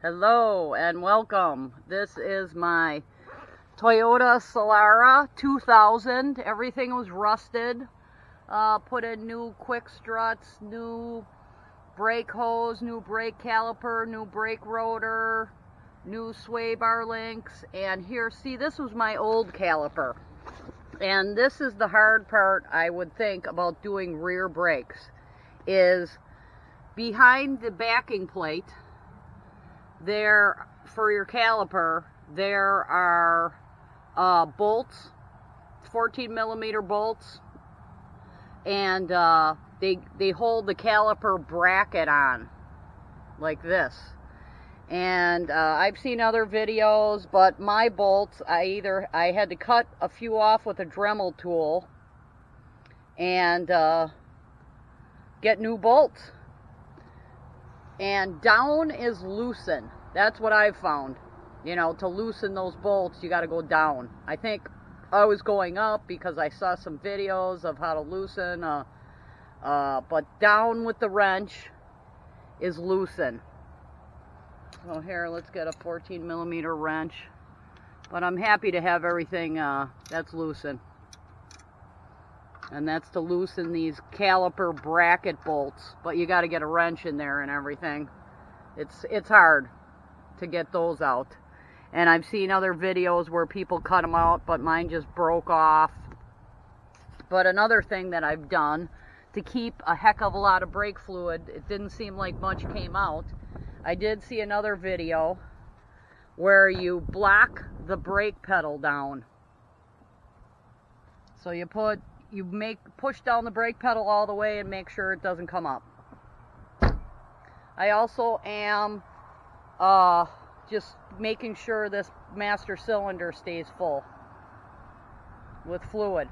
Hello and welcome. This is my Toyota Solara 2000. Everything was rusted. Put in new quick struts, new brake hose, new brake caliper, new brake rotor, new sway bar links. And here, see, this was my old caliper. And this is the hard part, I would think, about doing rear brakes, is behind the backing plate. There, for your caliper, there are bolts, 14mm bolts, and they hold the caliper bracket on, like this. And I've seen other videos, but my bolts, I had to cut a few off with a Dremel tool and get new bolts. And down is loosen. That's what I've found. You know, to loosen those bolts, you got to go down. I think I was going up because I saw some videos of how to loosen. But down with the wrench is loosen. So here, let's get a 14mm wrench. But I'm happy to have everything that's loosen. And that's to loosen these caliper bracket bolts. But you got to get a wrench in there and everything. It's hard to get those out. And I've seen other videos where people cut them out, but mine just broke off. But another thing that I've done to keep a heck of a lot of brake fluid, it didn't seem like much came out. I did see another video where you block the brake pedal down. So you push down the brake pedal all the way and make sure it doesn't come up. I also am just making sure this master cylinder stays full with fluid.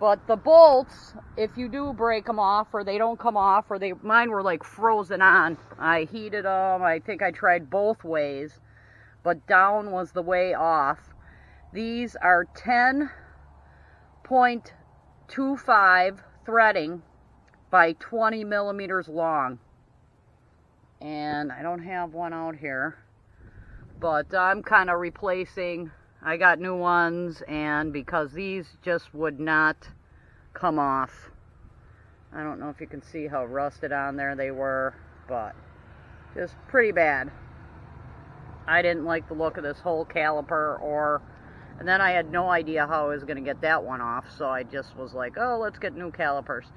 But the bolts, if you do break them off or they don't come off, or mine were like frozen on. I heated them. I think I tried both ways, but down was the way off. These are 10.25 threading by 20mm long. And I don't have one out here, but I'm kind of replacing. I got new ones, and because these just would not come off. I don't know if you can see how rusted on there they were, but just pretty bad. I didn't like the look of this whole caliper, and then I had no idea how I was going to get that one off, so I just was like, oh, let's get new calipers.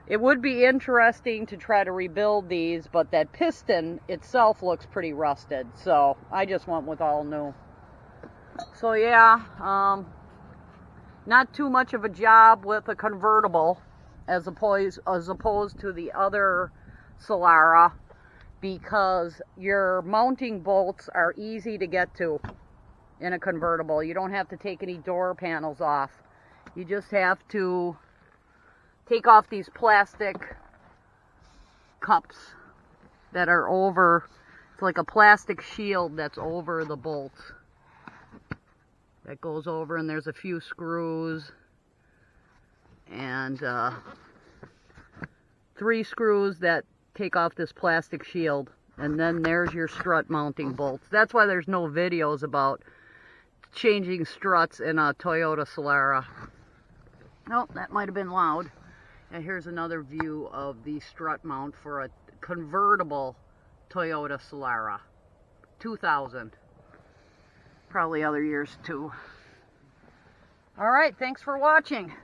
It would be interesting to try to rebuild these, but that piston itself looks pretty rusted, so I just went with all new. So yeah, not too much of a job with a convertible as opposed to the other Solara, because your mounting bolts are easy to get to in a convertible. You don't have to take any door panels off. You just have to take off these plastic cups that are over. It's like a plastic shield that's over the bolts. That goes over, and there's a few screws and 3 screws that take off this plastic shield, and then there's your strut mounting bolts. That's why there's no videos about changing struts in a Toyota Solara. Oh, that might have been loud. And here's another view of the strut mount for a convertible Toyota Solara 2000. Probably other years too. All right, thanks for watching.